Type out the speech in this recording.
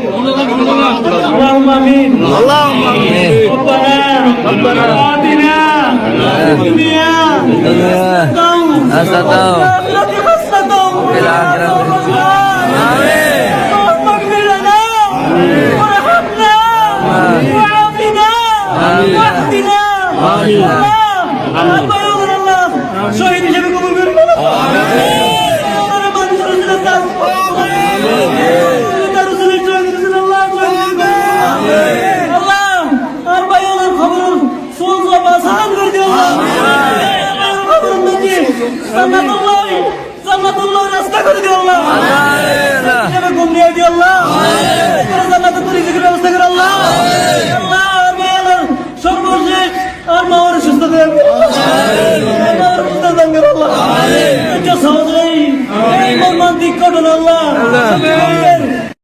اللهم امين اللهم امين ربنا آتنا في الدنيا حسنة وفي الآخرة حسنة آمين اللهم اغفر لنا وارحمنا وعافنا واهدنا الله الله শহীদ হিসেবে কবুল করুন রাস্তা করে দিও আল্লাহ ঘুম নিয়ে দিও আল্লাহ জান্নাতের পরিচিতির ব্যবস্থা করে আল্লাহ আল্লাহ সর্বশেষ আর মাওয়ার সুস্থ দেন আল্লাহ সহজ এই মর্মান্তিক ঘটনা আল্লাহ